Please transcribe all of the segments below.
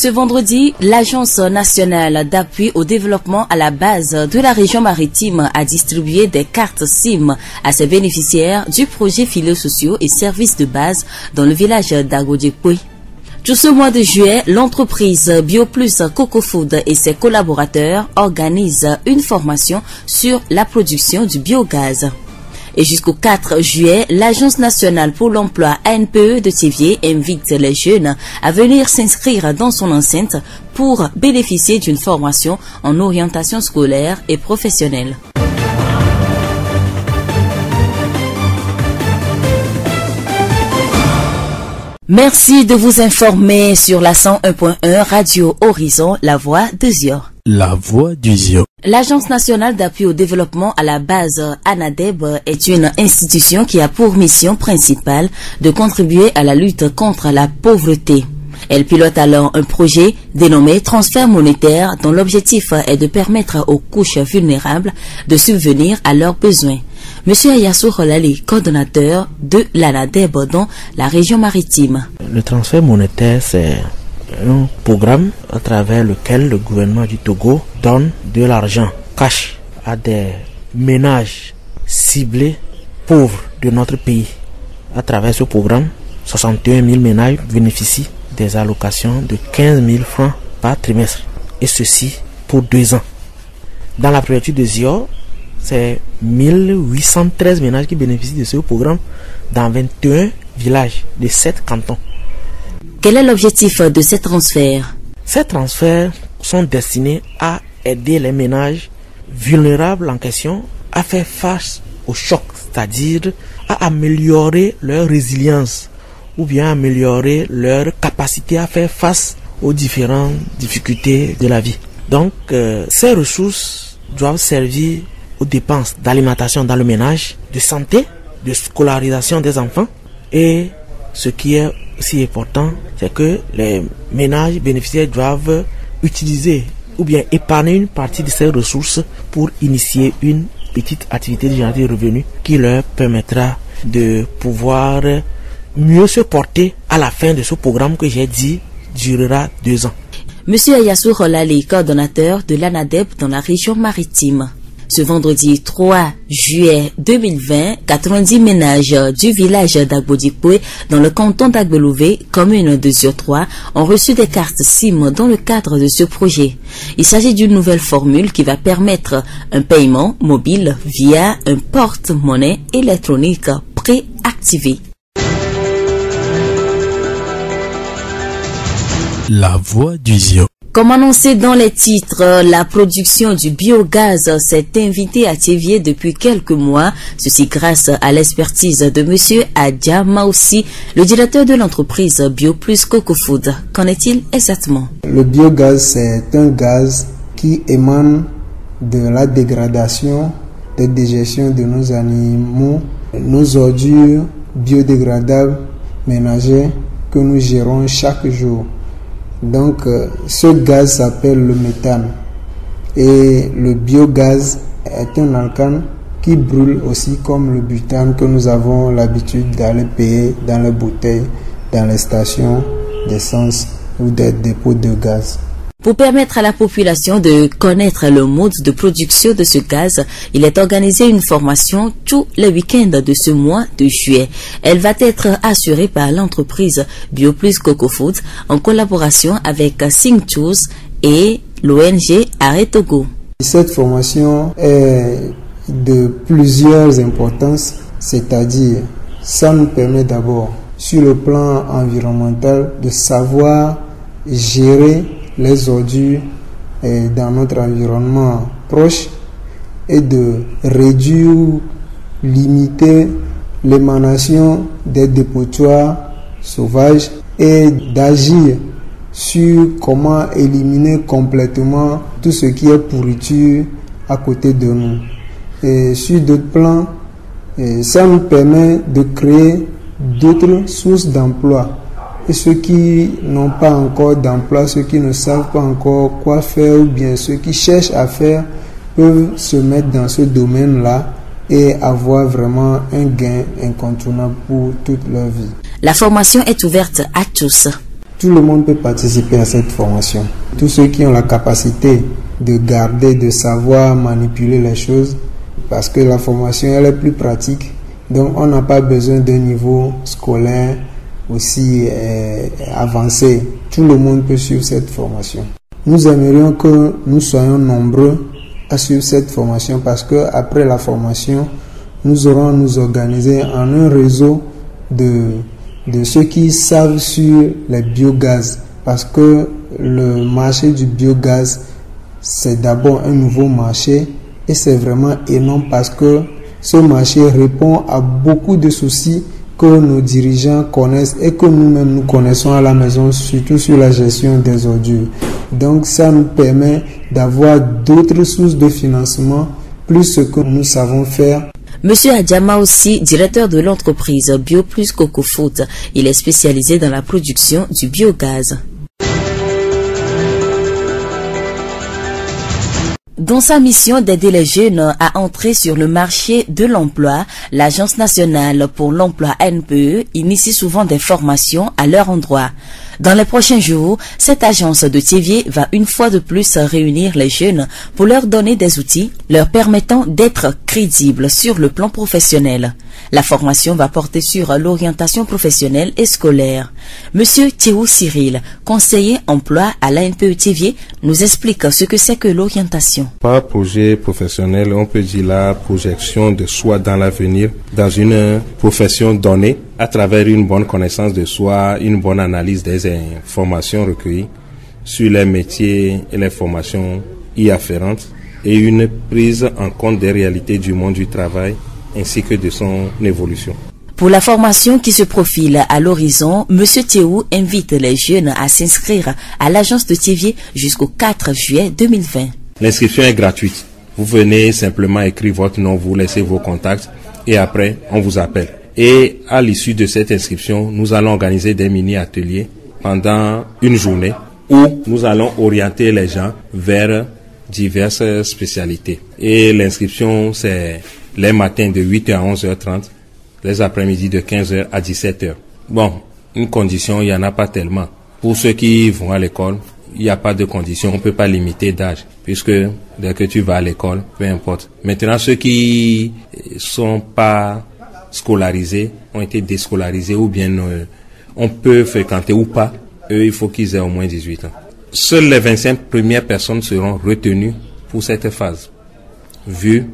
Ce vendredi, l'Agence nationale d'appui au développement à la base de la région maritime a distribué des cartes SIM à ses bénéficiaires du projet filets sociaux et services de base dans le village d'Agodjekwe. Tout ce mois de juillet, l'entreprise BioPlus Coco Food et ses collaborateurs organisent une formation sur la production du biogaz. Et jusqu'au 4 juillet, l'Agence nationale pour l'emploi ANPE de Thiéviers invite les jeunes à venir s'inscrire dans son enceinte pour bénéficier d'une formation en orientation scolaire et professionnelle. Merci de vous informer sur la 101.1 Radio Horizon, la voix de Zio. La voix du Zio. L'Agence nationale d'appui au développement à la base ANADEB est une institution qui a pour mission principale de contribuer à la lutte contre la pauvreté. Elle pilote alors un projet dénommé transfert monétaire dont l'objectif est de permettre aux couches vulnérables de subvenir à leurs besoins. Monsieur Ayassou Rolali, coordonnateur de l'ANADEB dans la région maritime. Le transfert monétaire, c'est un programme à travers lequel le gouvernement du Togo donne de l'argent cash à des ménages ciblés pauvres de notre pays. À travers ce programme, 61 000 ménages bénéficient des allocations de 15 000 francs par trimestre. Et ceci pour 2 ans. Dans la préfecture de Zio, c'est 1813 ménages qui bénéficient de ce programme dans 21 villages de 7 cantons. Quel est l'objectif de ces transferts? Ces transferts sont destinés à aider les ménages vulnérables en question à faire face au choc, c'est-à-dire à améliorer leur résilience ou bien améliorer leur capacité à faire face aux différentes difficultés de la vie. Donc, ces ressources doivent servir aux dépenses d'alimentation dans le ménage, de santé, de scolarisation des enfants et ce qui est aussi important, c'est que les ménages bénéficiaires doivent utiliser ou bien épargner une partie de ces ressources pour initier une petite activité de génération de revenus qui leur permettra de pouvoir mieux se porter à la fin de ce programme que j'ai dit durera 2 ans. Monsieur Ayassou Rolali, coordonnateur de l'ANADEB dans la région maritime. Ce vendredi 3 juillet 2020, 90 ménages du village d'Agbodikwe dans le canton d'Agbelouvé, commune de Zio 3, ont reçu des cartes SIM dans le cadre de ce projet. Il s'agit d'une nouvelle formule qui va permettre un paiement mobile via un porte-monnaie électronique préactivé. La voix du Zio. Comme annoncé dans les titres, la production du biogaz s'est invitée à Thiéviers depuis quelques mois. Ceci grâce à l'expertise de monsieur Adja Maoussi, le directeur de l'entreprise BioPlus Coco Food. Qu'en est-il exactement? Le biogaz, c'est un gaz qui émane de la dégradation, des déjections de nos animaux, nos ordures biodégradables ménagères que nous gérons chaque jour. Donc, ce gaz s'appelle le méthane. Et le biogaz est un alcane qui brûle aussi comme le butane que nous avons l'habitude d'aller payer dans les bouteilles, dans les stations d'essence ou des dépôts de gaz. Pour permettre à la population de connaître le mode de production de ce gaz, il est organisé une formation tous les week-ends de ce mois de juillet. Elle va être assurée par l'entreprise BioPlus Coco Food en collaboration avec Singtools et l'ONG Arrêt Togo. Cette formation est de plusieurs importances, c'est-à-dire ça nous permet d'abord sur le plan environnemental de savoir gérer les ordures dans notre environnement proche et de réduire ou limiter l'émanation des dépotoirs sauvages et d'agir sur comment éliminer complètement tout ce qui est pourriture à côté de nous. Et sur d'autres plans, ça nous permet de créer d'autres sources d'emploi. Et ceux qui n'ont pas encore d'emploi, ceux qui ne savent pas encore quoi faire ou bien ceux qui cherchent à faire peuvent se mettre dans ce domaine-là et avoir vraiment un gain incontournable pour toute leur vie. La formation est ouverte à tous. Tout le monde peut participer à cette formation. Tous ceux qui ont la capacité de garder, de savoir manipuler les choses, parce que la formation elle est plus pratique. Donc on n'a pas besoin d'un niveau scolaire aussi avancé. Tout le monde peut suivre cette formation. Nous aimerions que nous soyons nombreux à suivre cette formation parce que après la formation, nous aurons à nous organiser en un réseau de ceux qui savent sur les biogaz. Parce que le marché du biogaz, c'est d'abord un nouveau marché et c'est vraiment énorme parce que ce marché répond à beaucoup de soucis que nos dirigeants connaissent et que nous-mêmes nous connaissons à la maison, surtout sur la gestion des ordures. Donc ça nous permet d'avoir d'autres sources de financement, plus ce que nous savons faire. Monsieur Adjama aussi, directeur de l'entreprise BioPlus Coco Food. Il est spécialisé dans la production du biogaz. Dans sa mission d'aider les jeunes à entrer sur le marché de l'emploi, l'Agence nationale pour l'emploi NPE initie souvent des formations à leur endroit. Dans les prochains jours, cette agence de Thiévié va une fois de plus réunir les jeunes pour leur donner des outils leur permettant d'être crédibles sur le plan professionnel. La formation va porter sur l'orientation professionnelle et scolaire. Monsieur Théo Cyril, conseiller emploi à l'ANPE Thiévié, nous explique ce que c'est que l'orientation. Par projet professionnel, on peut dire la projection de soi dans l'avenir, dans une profession donnée, à travers une bonne connaissance de soi, une bonne analyse des informations recueillies sur les métiers et les formations y afférentes et une prise en compte des réalités du monde du travail ainsi que de son évolution. Pour la formation qui se profile à l'horizon, M. Théou invite les jeunes à s'inscrire à l'agence de Thiévié jusqu'au 4 juillet 2020. L'inscription est gratuite. Vous venez simplement écrire votre nom, vous laissez vos contacts et après on vous appelle. Et à l'issue de cette inscription, nous allons organiser des mini-ateliers pendant une journée où nous allons orienter les gens vers diverses spécialités. Et l'inscription, c'est les matins de 8h à 11h30, les après-midi de 15h à 17h. Bon, une condition, il n'y en a pas tellement. Pour ceux qui vont à l'école, il n'y a pas de condition, on ne peut pas limiter d'âge, puisque dès que tu vas à l'école, peu importe. Maintenant, ceux qui sont pas scolarisés, ont été déscolarisés ou bien on peut fréquenter ou pas, eux, il faut qu'ils aient au moins 18 ans. Seules les 25 premières personnes seront retenues pour cette phase, vu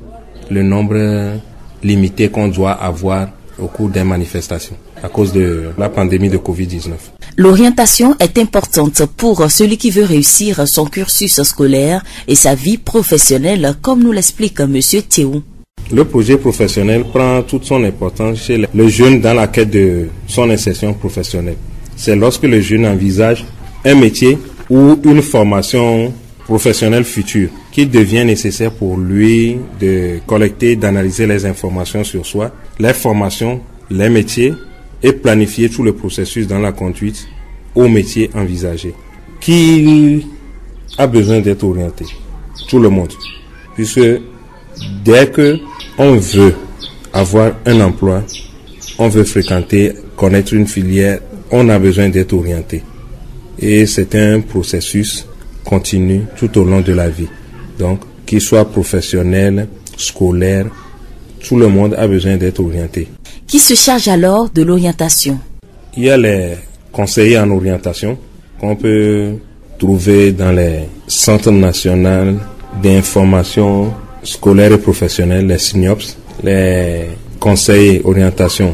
le nombre limité qu'on doit avoir au cours des manifestations à cause de la pandémie de Covid-19. L'orientation est importante pour celui qui veut réussir son cursus scolaire et sa vie professionnelle, comme nous l'explique M. Théou. Le projet professionnel prend toute son importance chez le jeune dans la quête de son insertion professionnelle. C'est lorsque le jeune envisage un métier ou une formation professionnelle future qu'il devient nécessaire pour lui de collecter, d'analyser les informations sur soi, les formations, les métiers et planifier tout le processus dans la conduite au métier envisagé. Qui a besoin d'être orienté? Tout le monde. Puisque dès que on veut avoir un emploi, on veut fréquenter, connaître une filière, on a besoin d'être orienté. Et c'est un processus continu tout au long de la vie. Donc, qu'il soit professionnel, scolaire, tout le monde a besoin d'être orienté. Qui se charge alors de l'orientation? Il y a les conseillers en orientation qu'on peut trouver dans les centres nationaux d'information scolaire et professionnelle, les SNIOPS, les conseils orientation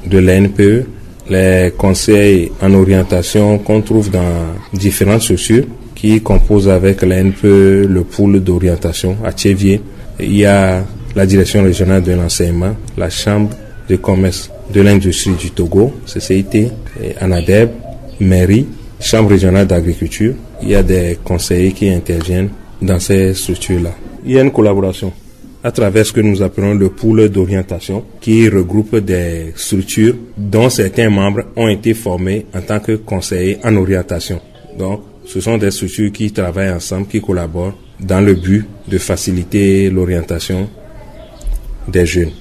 de l'ANPE, les conseils en orientation qu'on trouve dans différentes structures qui composent avec l'ANPE le pôle d'orientation à Thiévié. Il y a la direction régionale de l'enseignement, la chambre de commerce de l'industrie du Togo, CCIT, ANADEB, mairie, chambre régionale d'agriculture. Il y a des conseillers qui interviennent dans ces structures-là. Il y a une collaboration à travers ce que nous appelons le pool d'orientation qui regroupe des structures dont certains membres ont été formés en tant que conseillers en orientation. Donc, ce sont des structures qui travaillent ensemble, qui collaborent dans le but de faciliter l'orientation des jeunes.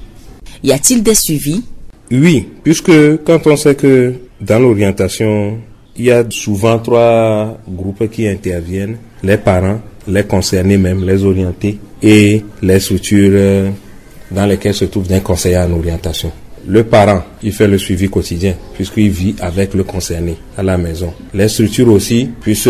Y a-t-il des suivis? Oui, puisque quand on sait que dans l'orientation, il y a souvent 3 groupes qui interviennent, les parents, les concernés même, les orientés et les structures dans lesquelles se trouve un conseiller en orientation. Le parent, il fait le suivi quotidien puisqu'il vit avec le concerné à la maison. Les structures aussi, puisque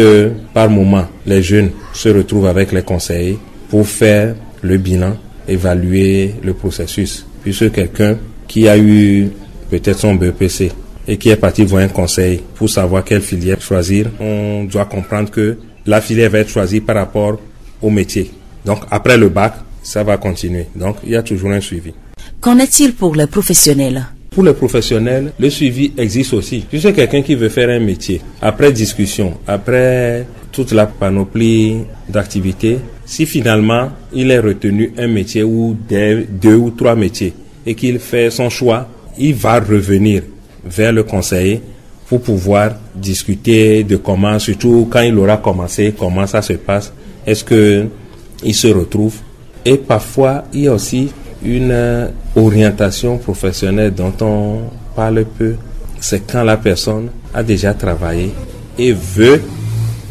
par moment, les jeunes se retrouvent avec les conseillers pour faire le bilan, évaluer le processus. Puisque quelqu'un qui a eu peut-être son BEPC et qui est parti voir un conseil pour savoir quelle filière choisir, on doit comprendre que la filière va être choisie par rapport au métier. Donc après le bac, ça va continuer. Donc il y a toujours un suivi. Qu'en est-il pour les professionnels? Pour les professionnels, le suivi existe aussi. Puisque quelqu'un qui veut faire un métier, après discussion, après toute la panoplie d'activités, si finalement il est retenu un métier ou 2 ou 3 métiers et qu'il fait son choix, il va revenir vers le conseiller pour pouvoir discuter de comment, surtout quand il aura commencé, comment ça se passe, est-ce qu'il se retrouve. Et parfois, il y a aussi une orientation professionnelle dont on parle peu. C'est quand la personne a déjà travaillé et veut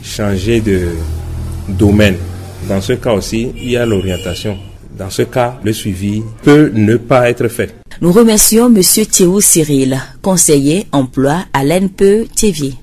changer de domaine. Dans ce cas aussi, il y a l'orientation. Dans ce cas, le suivi peut ne pas être fait. Nous remercions M. Théo Cyril, conseiller emploi à l'NPE Thiévier.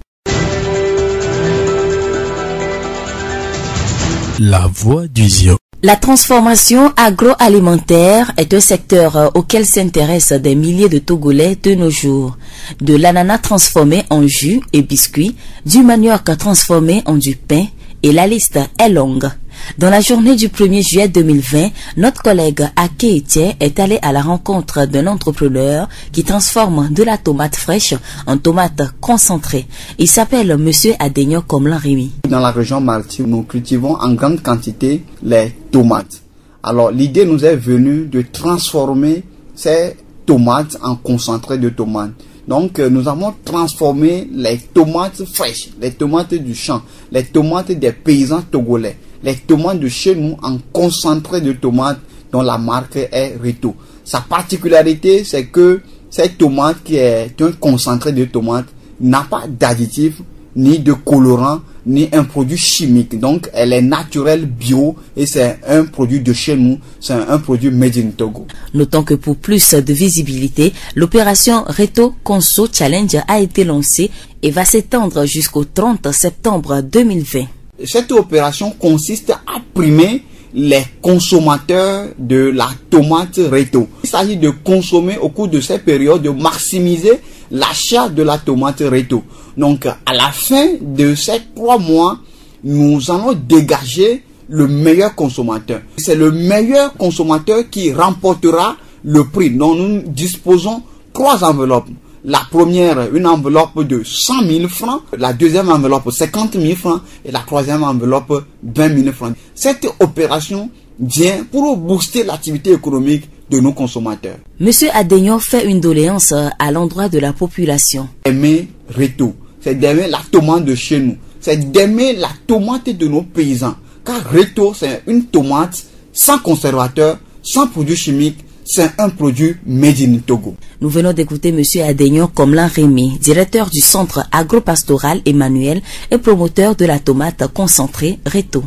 La voix du ZIO. La transformation agroalimentaire est un secteur auquel s'intéressent des milliers de Togolais de nos jours. De l'ananas transformé en jus et biscuits, du manioc transformé en du pain, et la liste est longue. Dans la journée du 1er juillet 2020, notre collègue Ake Etienne est allé à la rencontre d'un entrepreneur qui transforme de la tomate fraîche en tomate concentrée. Il s'appelle Monsieur Adegno Komlan-Rémy. Dans la région maritime, nous cultivons en grande quantité les tomates. Alors l'idée nous est venue de transformer ces tomates en concentré de tomates. Donc nous avons transformé les tomates fraîches, les tomates du champ, les tomates des paysans togolais, les tomates de chez nous en concentré de tomates dont la marque est Reto. Sa particularité, c'est que cette tomate qui est un concentré de tomates n'a pas d'additifs, ni de colorant, ni un produit chimique. Donc elle est naturelle, bio, et c'est un produit de chez nous, c'est un produit made in Togo. Notons que pour plus de visibilité, l'opération Reto Conso Challenge a été lancée et va s'étendre jusqu'au 30 septembre 2020. Cette opération consiste à primer les consommateurs de la tomate Reto. Il s'agit de consommer au cours de cette période, de maximiser l'achat de la tomate Reto. Donc, à la fin de ces 3 mois, nous allons dégager le meilleur consommateur. C'est le meilleur consommateur qui remportera le prix. Donc, nous disposons 3 enveloppes. La première, une enveloppe de 100 000 francs. La deuxième enveloppe, 50 000 francs. Et la troisième enveloppe, 20 000 francs. Cette opération vient pour booster l'activité économique de nos consommateurs. Monsieur Adegno fait une doléance à l'endroit de la population. Aimer Reto, c'est d'aimer la tomate de chez nous. C'est d'aimer la tomate de nos paysans. Car Reto, c'est une tomate sans conservateur, sans produits chimiques. C'est un produit made in Togo. Nous venons d'écouter M. Adegno Komlan-Rémy, directeur du centre agropastoral Emmanuel et promoteur de la tomate concentrée Reto.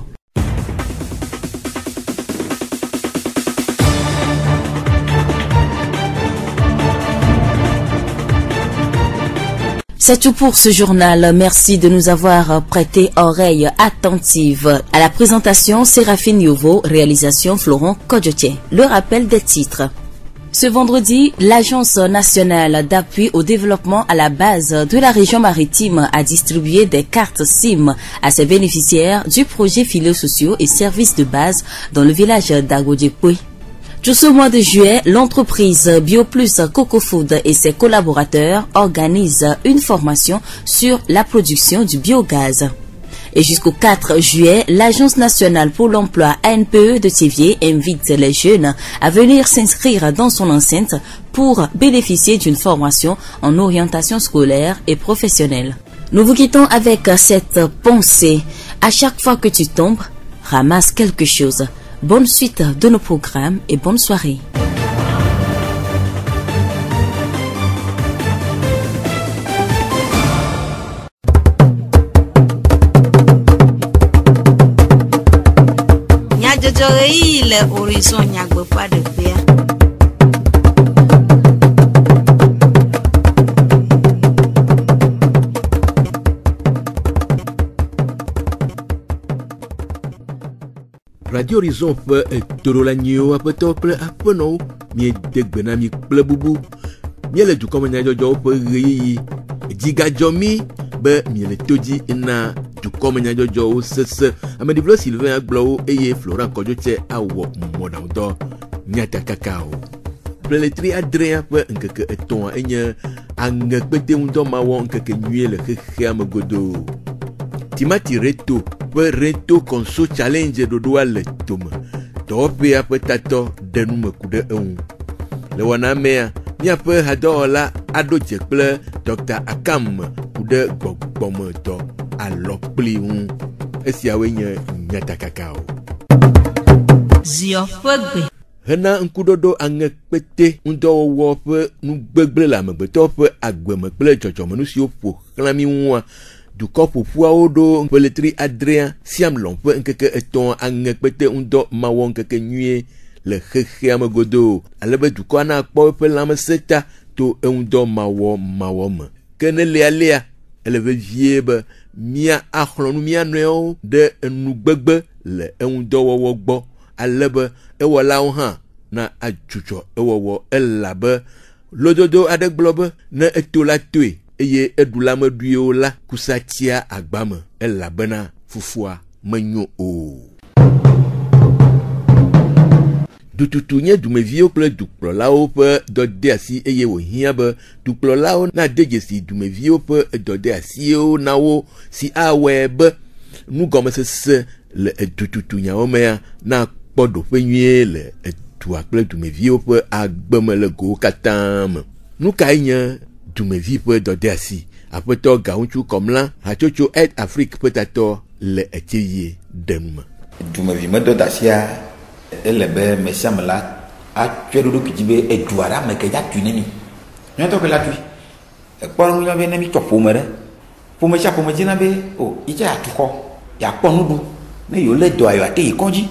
C'est tout pour ce journal. Merci de nous avoir prêté oreille attentive. À la présentation, Séraphine Yovo, réalisation Florent Kodjotier. Le rappel des titres. Ce vendredi, l'Agence nationale d'appui au développement à la base de la région maritime a distribué des cartes SIM à ses bénéficiaires du projet filets sociaux et services de base dans le village d'Agodjepoué. Tout ce mois de juillet, l'entreprise BioPlus Coco Food et ses collaborateurs organisent une formation sur la production du biogaz. Et jusqu'au 4 juillet, l'Agence nationale pour l'emploi ANPE de Thiévier invite les jeunes à venir s'inscrire dans son enceinte pour bénéficier d'une formation en orientation scolaire et professionnelle. Nous vous quittons avec cette pensée. À chaque fois que tu tombes, ramasse quelque chose. Bonne suite de nos programmes et bonne soirée. le horizon nyagbe pas de béa. Radio Horizon pe Torolanyo apeto kple apenɔwo mie de gbe na mi kple bubu mie le dukɔme nyadzɔdzɔwo ƒe ɣeyiɣi dzigadzɔ mi be mie le to dzi na dukɔme nyadzɔdzɔwo sese ameɖiƒle Sylvain agblɔwo eye Florent Kɔdzotse awɔ mɔɖaŋudɔ nyatakakawo ƒletri adrea ƒe ŋkeke etɔ̃a enye aŋekpete ŋudɔmawɔ ŋkeke nyuie le xexea me godoo. Timati Reto ƒe Reto Conso Challenge ɖoɖoa le tome. Dɔwɔƒea ƒe tatɔ ɖe nume ku ɖe eŋu. Le wɔna mea, míaƒe hadɔwɔla aɖo dze kple Dr. Akam ku ɖe gbɔgbɔmedɔ alɔkpli ŋu. Esiawoe nye nyatakakawo. Zio ƒe gbe. Hena ŋkuɖoɖo aŋekpete ŋudɔwɔwɔ ƒe nugbegble le amegbetɔ ƒe agbeme kple dzɔdzɔmenu siwo ƒo xlã mi ŋua. Dukɔ ƒoƒuawo ɖo ƒletri adrea siam lɔ̃ ƒe ŋkeke etɔ̃ aŋekpete ŋudɔ mawɔ ŋkeke nyuie le xexea me godoo alebe dukɔa na kpɔ eƒe lãmesẽ ta to eŋudɔ mawɔ me. Ke ne léalea ele vevie be mía axlɔ̃ nu mía nɔewo ɖe enugbegbe le eŋudɔwɔwɔ gbɔ alebe ewɔlawo hã na adzudzɔ ewɔwɔ elabe lododo aɖe gblɔ be ne eto la toe eye eɖulameɖuiwo la kusatia agbame elabena fufua menyo o. Dututu nye dumeviwo kple dukplɔlawo ƒe dɔdeasi eye wòhiã be dukplɔlawo na de dzesi dumeviwo ƒe dɔdeasiwo na wo si awɔe be nugɔmesese le edututu nyawo mea na kpɔ ɖoƒe nyuie le edua kple dumeviwo ƒe agbeme le gowo katã me. Nu kae nye dumevi ƒe dɔdeasi? Aƒetɔ Gaŋutsu Kɔmla hatsotso Aid Afrique ƒe tatɔ le etseyie ɖe nume. Dumevi me dɔdeasia ele be mesiame la atsɔe ɖoɖo kidzi be edu aɖe me ke ya tui ne mi. Nyɔtɔ ke la tui. Ekpɔ nu be ne mi tsɔ ƒome ɖe. Ƒome sia ƒome dzina be o itse atu xɔ, yakpɔ nuɖu, ne yewo le dɔa yewo ate yi kɔdzi.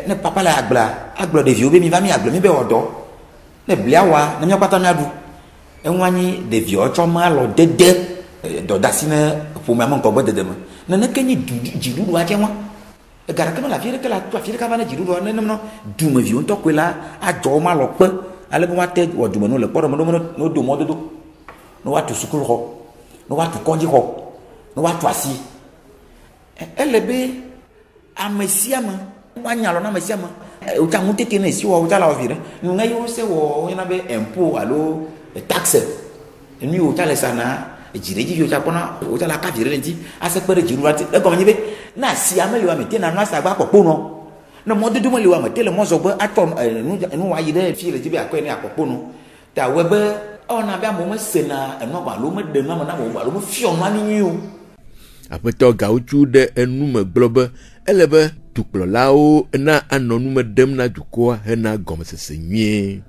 Ne papa le agblɔ ɖeviwo be mi va mi agblɔ mi be wɔ dɔ. Ne blia wa ne míakpata míaɖu. Enwanyi ɖeviwo tsɔ malɔ dede dɔdasi ne ƒomea me ŋkɔ gbe dede me. Neneke nye dziɖuɖua tsɛ ŋua. Egaɖeke mele afi ɖeke le atu afi ɖeka va ne dziɖuɖua nenem nɔ dumeviwo ŋutɔ koe la adzɔ malɔ kpe alebe woate wɔ dumenu le kpɔ ɖe me ne wodo mɔdodo ne woatu sukuxɔ ne woatu kɔdzixɔ ne woatu asi. Ele be ame sia me woanya alɔ na ame sia me. Wotsa ŋutete ne esi wɔ wotsa la wɔ vi ɖe. Nuŋe yiwo se wɔ woyɔna be impôt alo taxe nu yiwo wotsa le sa na dziɖedzi wotsa kpɔna wotsa la ka vi ɖe ŋuti ase kpe ɖe dziɖuɖua ŋuti. Egɔme nye be na asia me le wa me te na nu asa gba kpɔkponɔ ne mɔdodo me le wa me te le mɔzɔgbe atsɔ nu wa yi ɖe fi le dzi be akɔe ne akpɔkponɔ ta wɔ be ɔna be amewo mesena enua gba alo meɖe nua me na amewo alo mefiɔ nua ni nyuie o. Aƒetɔ Gaŋutsu ɖe enume gblɔ be ele be dukplɔlawo na anɔ nume ɖem na dukɔa hena gɔmesese nyuie.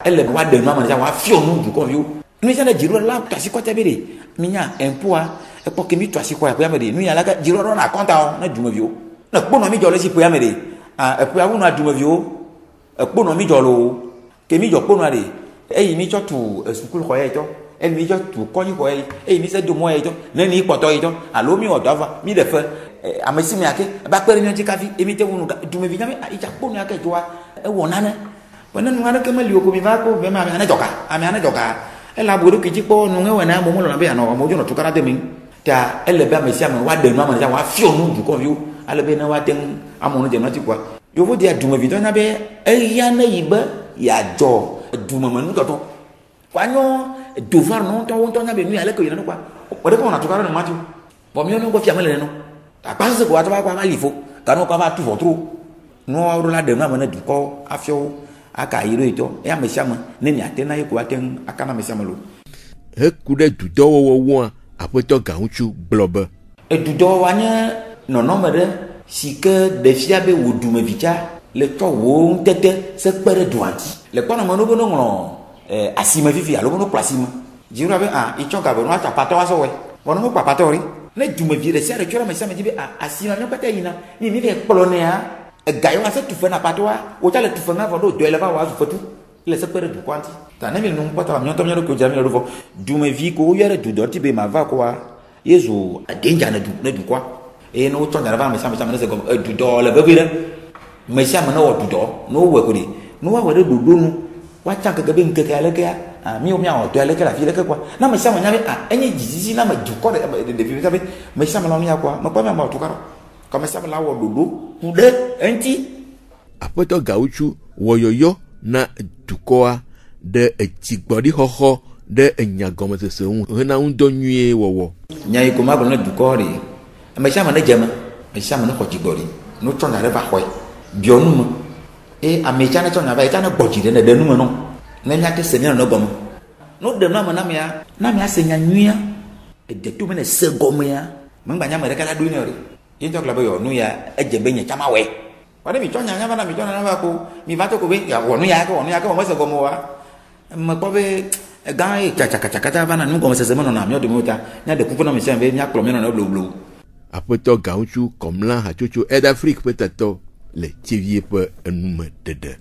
Ele be woaɖe nua me na woafiɔ nu dukɔviwo. Nu sia ne dziɖuɖua la tu asi kɔtɛ be ɖe minya impoa ekpɔ ke mi tu asi kɔ aƒea me ɖe nu ya la ke dziɖuɖua na kɔnta na dumeviwo ne kponɔ mi dzɔ le si ƒea me ɖe eƒea wona dumeviwo ekponɔ mi dzɔ lo ke mi dzɔ kponɔa ɖe eyi mi tsɔ tu sukuxɔ ya etɔ eyi mi tsɔ tu kɔnyixɔ ya eyi mi se do mɔ ya etɔ ne ni kpɔtɔ ya etɔ alo mi wɔ dɔ ava mi ɖe fe ame si me ake ba kpe ɖe mi ŋuti kafi emi te wonu dumevi nya be itsa kponɔ ya ke dzɔa ewɔ nane ne nu aɖeke meli wo ko mi va kpɔ vema ame ane dzɔka ela bo ɖokui dzi kpɔ nuŋe wɔna amewo melɔna be anɔ amewo dzo nɔ tukara de mi ta ele be ame sia ame woaɖe nua me woafiɔ nu dukɔviwo ale be ne woate ŋu amewo no dze nɔti kua yovo dia dumevitɔ nya be eya ne yi be yeadzɔ dumemenu woanyɔ dovar nɔtɔwo ŋutɔ nya be nu ya leke yina no kua ɔɖe kɔ wɔna tukara ne mati bɔn miɔ ne gbɔ fia me le no akpasese ko atɔ va kɔ ava li fo gano kɔ ava tu vɔtro nua wo la ɖe nua me ne dukɔ afiɔwo aka yi ɖo etɔ eya ame sia ame ne miate na ye ko ate ŋu aka na ame sia ame lo. Heku ɖe dudɔwɔwɔa aƒetɔ Gaŋutsu gblɔ be edudɔwɔwɔa nye nɔnɔme ɖe si ke ɖe fia be wò dumevitsa le tsɔ wò ŋutete se kpe ɖe dua ŋuti le kpɔnɔme no be no ŋlɔ asime fifi alo be no kplɔ asime dziɖuɖua be itsɔ gabe no atsa patɔ asɔ wɔe wɔn no kpɔ patɔ ri ne dumevi ɖe sia ɖe tsɔ ɖe ame sia ame dzi be asime ne kpɛtɛ yina ni mi va kplɔ nea gayo asa tu fena patwa o tale tu fena vodo do eleva wa fotu le se pere du kwanti ta na mi no pata mi onto mi ko jami lo fo du me vi ko yere du do ti be ma va ko wa yezu adenja na du kwa e no to na va me sama na se go du do le be bi le me sama na o du do no we ko di no wa we du do nu wa cha ka be nke ka le ka mi o mi o do le ka la fi le ka kwa na me sama nya be enye jiji na me du ko de fi ka be me sama na mi akwa no pa me ma tu ka comme ça la wo dodo de enti apoto gauchu woyoyo na dukoa de ejigbodi hoho de enyagome seseun hena undo nwie wowo nyai ko ma na dukori me chama na jema me chama na khojigbodi no tonga re ba khoi bionu mo e amecha na tonga ba eta na gboji de na denu mo no na nya te se ni no gomo no de na ma na me asenya nwia e de tu me na se gomo ya mangba nya me re kala du ni ori into klabo yo nu ya ejebe nya chama we wale mi tonya nya bana mi tona na ba ko mi va to ko be ya wonu ya ko mo se gomo wa ma ko be ga cha ta bana nu ko se se mo na mi o de mota nya de ku na mi se be nya klo mi na blo apoto gauchu komla ha chuchu ed afrique peut-être le tivie pe nume dede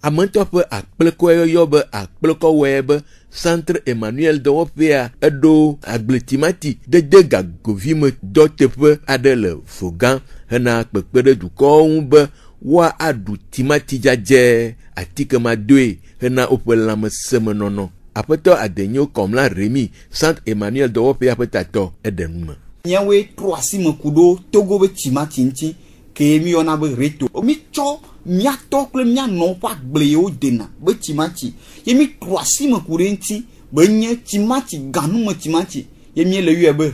amanto pe akpleko yo be akpleko web Centre Emmanuel de Opéa edo agletimati de gagovime dotepe adele fogan hena kpekpede duko be wa adu timati jaje atike madwe hena opelame semenono apeto adenyo comme la Rémi Centre Emmanuel de Opéa petato edenuma nyawe 3 kudo togo be timati nti ke mi ona be reto mi cho mia tokle mia no pa gleo dena be timati yemi 3 kurenti be nye timati ganu mo timati yemi le yu be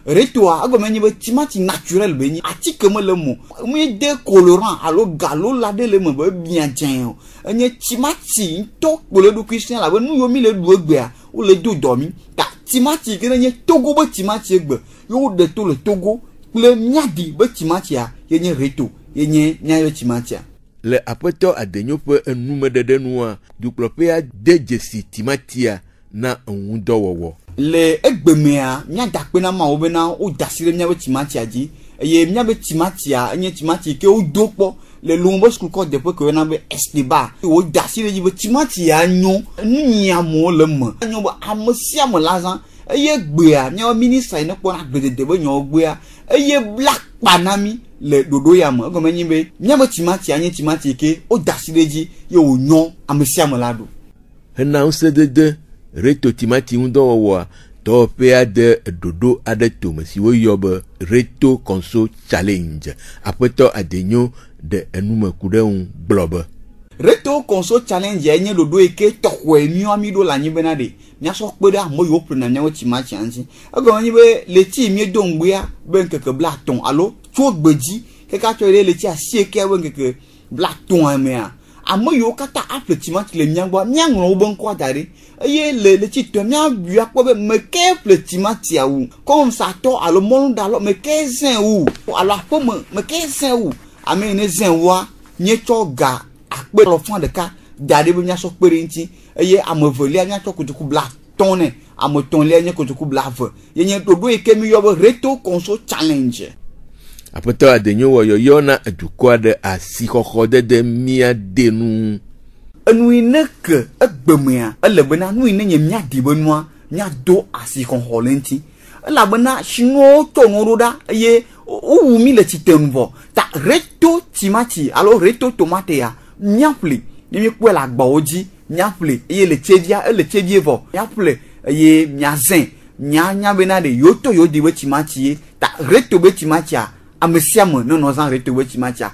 reto a go menye be timati naturel be ni atike mo le mo mi de colorant alo galo la de le mo be bien jen enye timati to pole du christian la be nu yo mi le du egbe a o le do domi ta timati ke nye togo be timati egbe yo de to le togo le miadi be timati a yenye reto yenye nyayo timati a le apeto adenyo pe enume dede nua du klopea de jesi timatia na nwundo wowo le egbemea nya dakpe na ma obe na o dasire nya be timatia ji ye nya be timatia enye timati ke o dopo le lumbo school ko de ko na be estiba o dasire ji be timatia nyo nya mo le mo nyo bo amosia mo lazan eye gbea nya minister ina ko na gbede be nyo gbea eye black panami le dodo ya mo go menyi be nya be timati anya timati ke o dasire ji ye o nyo amosia mo lado hena usede reto timati undo wowo to pea de dodo ade to mesi wo yobe reto conso challenge apeto adenyo de enume kudeun globe reto conso challenge enye dodo eke tokwe mi amido la nyi benade nya so pede amo yo prena nya wo timati anzi ago nyi be le ti mi do ngbia be nkeke black ton alo to gbeji keka to le ti asieke we nkeke black ton amea amo yo kata apple timati le nyangwa nyangro bo nko adare eye le ti to mia bua ko be meke apple timati awu comme ça to alo mon dalo meke zen wu alo apo meke zen wu ame ne zen wa nye to ga akpe lo fon de ka dade be nya so pere nti eye amovoli anya to kutuku black tonne amoton le anya kutuku black ye nye dodo e kemi yo reto conso challenge apeto adenyo woyoyo na adukwa de asikoko de mia denu anuineke egbemea elebena nuine nye mia dibonwa mia do asikoko lenti elabena shino to ngoroda ye o mi le titenvo ta reto timati alo reto tomate ya mia pli ni kwe la gba oji mia pli ye le chedie vo mia pli ye mia zen nya bena de yoto yo diwe timati ta reto be timati a amesiamo no zan reto be timati a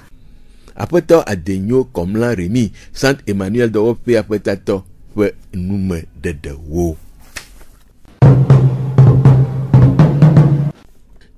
apeto adenyo comme la Rémi Centre Emmanuel de Opéa petato pe nume de wo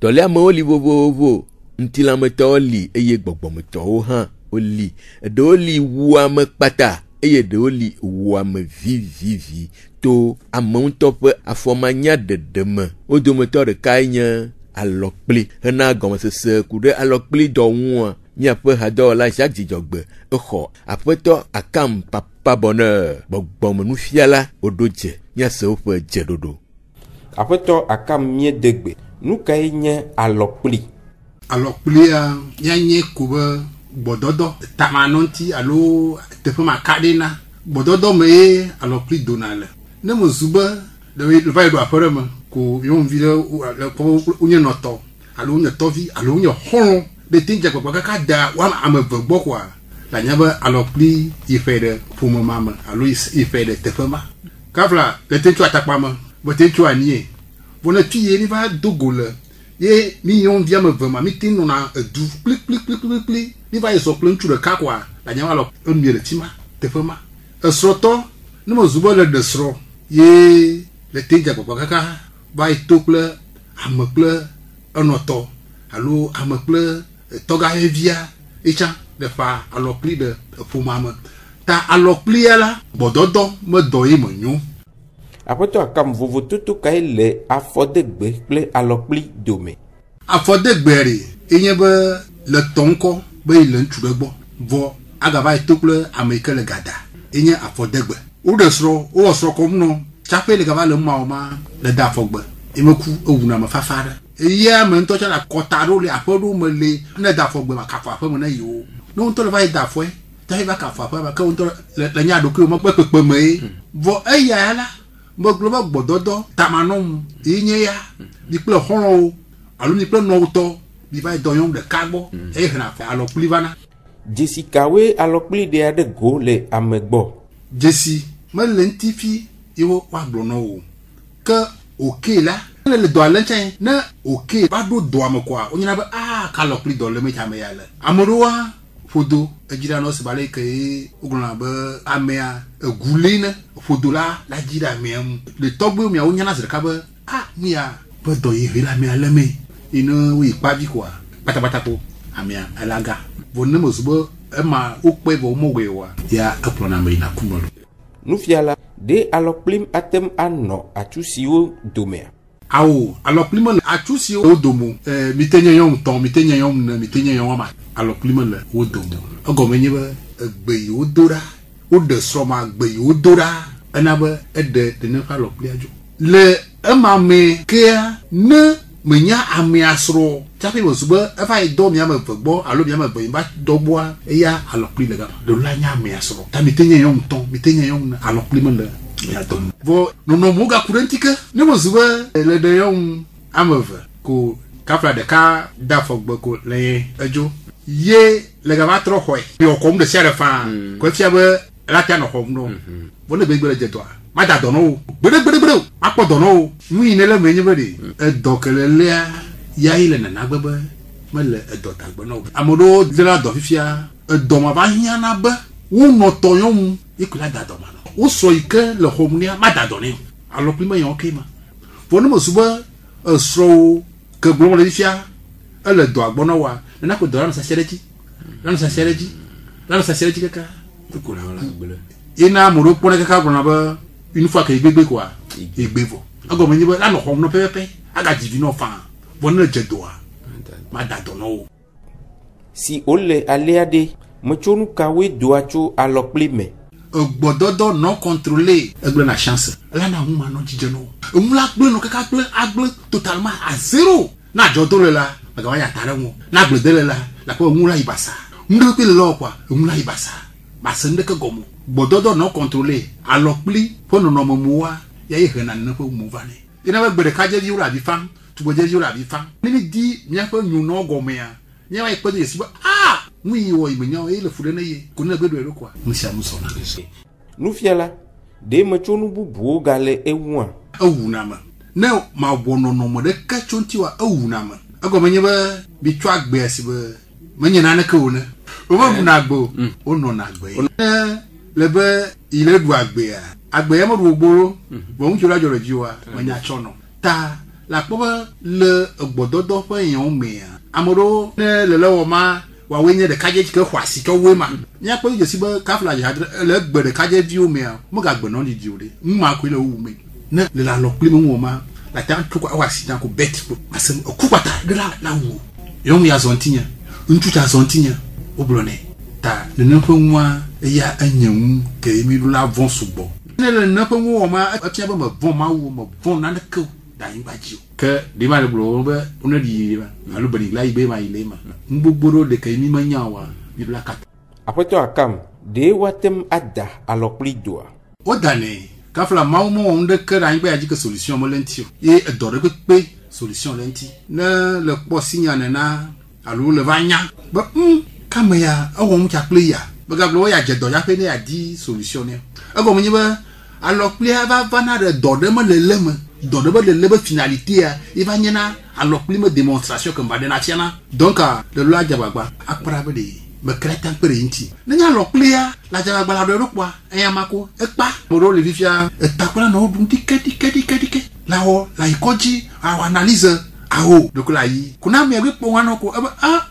tole amo oli vovovo ntila meto li eye gbogbo meto o han oli do li wu am pata eye do li wu am vivi to amonto pe afomanya de deme o do meto de kanya alokpli hena gomo sese kude alokpli do won nya pe hado la Jacques Dijogbe eho apeto akam papa bonheur gbogbo menu fiala odoje nya se o pe jedodo apeto akam mie degbe nu kai nye alokpli alors plia nyanye kuba bododo tamanonti alo tefema kadena bododo me alors pli donale ne mo zuba le vai do aparema ko yon video ko unye noto alo unye tovi alo unye hon de tinja ko kaka da wa amevegbo kwa la nyaba alors pli il fait de pour maman alo il fait de tefema kavla le tentu atakpama bo tentu anie bona tuye ni va dogole ye mi yon via me vraiment mi tin na du pli ni va so plan tu le ka kwa la nyama lo on miele tima tefema sroto ni mo zubo le de sro ye le tinja ko kaka va itople ameple onoto alo ameple toga via echa de fa alors pli de pour maman ta alors pli la bododo me doye mo nyu apoto akam vovo tutu kai le afodegbe ple alopli dome afodegbe ri enye be le tonko be le ntugbo vo agaba itople amerika le gada enye afodegbe o de sro o sro kom no chape le gaba le maoma le da fogbe emeku owuna ma fafara eya me nto cha la kotaro le apodo me le na da fogbe ma kafa afa me na yo no nto le vai da fo ta ba kafa afa ba ka nto le nya do ko mo pepe me vo eya la mo globa bododo tamanom inye ya di ple holo alu ni ple noto di vai doyon de kagbo e hna fa alo plivana Jessica we alopli de ade go le amegbo Jessie me lentifi iwo wa blono o ka okay la le do alenchen na okay ba do do amekwa onyina ba ka alopli do le me chame ya le amorowa fodo ejira no sibale ke oguna ba amea egulina fodo la jira meam le togbe mi awunya na zirka ba mi ya ba do yi la mi ala me ino wi pa bi kwa patapata ko amea alaga vonne mo subo e ma okpe bo mo we wa ya aplona me na kumolo nu fiala de aloplim atem anno atusio domea awo aloplim atusio domo mitenye yom ton mitenye yom na mitenye yom ma aloplim le wodomo ogomenye ba egbe yodora o de soma gbe yodora ana ba ede de ne fa alopli ajo le emame ke ne menya ame asro tafi wo suba afa do mi ama gbogbo alo mi ama gbe ba dogboa eya alopli le ga do la nya ame asro ta mitenye yom ton mitenye yom na aloplim le ya dom vo no muga kurentika ne mo suba le de yom amave ko kafla de ka da fogbo ko le ajo ye le ga matro hoy yo kom de sere fa ko tia be la tia no hom no bo le be gbe je to ma da dono bere apo dono mu ine le menye be de dokele le ya ile na nagbebe me le dota gbe no amodo de la do fifia do ma ba hia na be wo no to yom ikula da do ma no wo so ike le hom nia ma da dono alo prima yon okay ma bo no mo suba sro ke gbo le fifia ele do agbono wa na ko do na sa sereji kaka ko la gbele ina mo ro pone kaka gbo na ba une fois que gbegbe quoi egbevo ago menye ba la no hom no pepe aga divino fa bonne je doa ma da dono si ole aleade mochonu kawe doacho aloplime ogbododo non contrôlé egbe na chance la na huma no jije no umla gbe no kaka gbe agbe totalement à zéro na jodo le la aga wa ya tare won na gbe de la ko umla ibasa ndo pe lo kwa umla ibasa ba sende ke gomo bododo non contrôlé alopli pono no momuwa ya ye hena na ko muvane ina ba gbere kaje bi ura bi fam tu boje bi ura bi fam ni di nya fa nyu no gomo ya nya wa ikpede yesi ba mwi wo imenya o ile fude na ye ko na gbedo ero kwa musha muso na nu fiala de machonu bubu gale ewua awuna ma na ma bono no mo de ka chonti wa awuna ma ago menye ba bi twa agbe asibe menye na na ka wona o ba na agbo o no na agbe lebe ile du agbe ya agbe ya mo du ogboro bo un chola joro jiwa manya chono ta la poba le ogbododo fa yan me ya amoro ne le lewo ma wa wenye de kaje ke hwasi to we ma nya ko je siba kafla ya le gbe de kaje vi o me ya mo ga gbe no di di ore ma ko ile wu me ne le la lo pli mo ma la tan to ko hwasi tan ko bet ko asem okupata de la wu yo mi azontinya ntuta azontinya oblone ta le ne fo nwa ya anyam ke mi lu la von subo ne le ne fo nwa ma atia ba ma von ma wu ma von na ne ko da yin ba ji que des mal blo ba on a dit alu bani la ibe ma ile ma mgbogoro de kai mi manya wa mi bla kat apoto akam de watem ada alokli doa o dane ka fla maumo on de que ran ba ji que solution mo lenti e dore pe solution lenti na le po sinya na alu le vanya ba kama ya awo mu chakle ya ba ga blo ya je do ya pe ne ya di solution ne ago mu ba alokli va na de dore mo le lema dans le finalité il va y avoir alors plus de démonstration comme va de natiana donc le loi jabagba après de me créer un peu inti n'ya alors plus la jabagba la de quoi et amako et pas moro le vifia et takula no dum dike la ho la ikoji a analyse aho donc là yi kuna me gbe po wan ko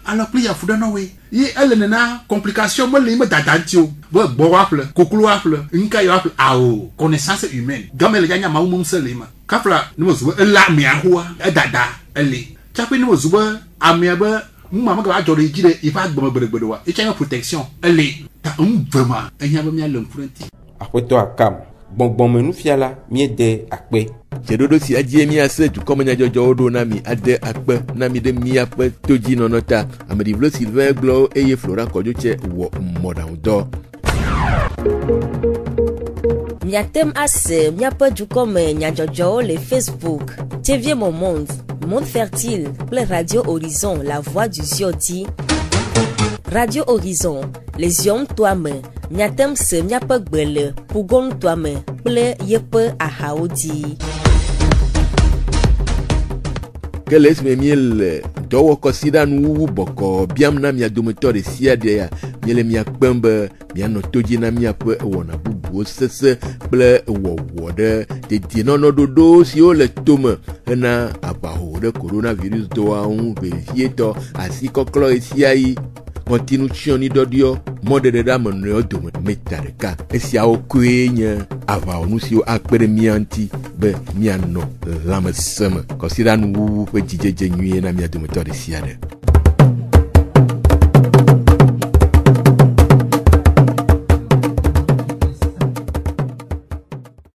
alors plus ya fuda no we yi ele na complication mo le me dadantio bo bo waple kokulu waple nka yo waple aho connaissance humaine gamel ganya ma umum selema kafla ni mozuba la mi ahoa dada ele chape ni mozuba amiaba mama ga ajore jire ifa gboma gberegbedo wa e protection ele ta vraiment enya ba mi alemfrenti apoto akam bonbon menu fiala mi de akpe Chedodo si adie mi ase tu comme nya jojo odo na mi ade akpe na mi de mi akpe toji nonota amedi vlo Sylvain Glo eye Florent Kodjoche wo modaudo Miatem ase miape du comme nya jojo le Facebook TV Mon Monde Fertile Play Radio Horizon La Voix du Ziodi Radio Horizon Les Yom Toi-même Miatem se miape gbele Pougon Toi-même Play yepe ahaodi Keles me miel dowo kosida nu boko biam na mia domotor sia de ya miele mia kpembe mia no toji na mia pe wona bubu sese ble wo de dinono dodo si o le tome na abaho de coronavirus do a un verifieto asi koklo sia yi continuation ni dodio mode de dame no domo metareka esia okwenya ava onu si o akpere mianti be miano lamasema kosida nu pe jijeje nwie na mia domotor sia de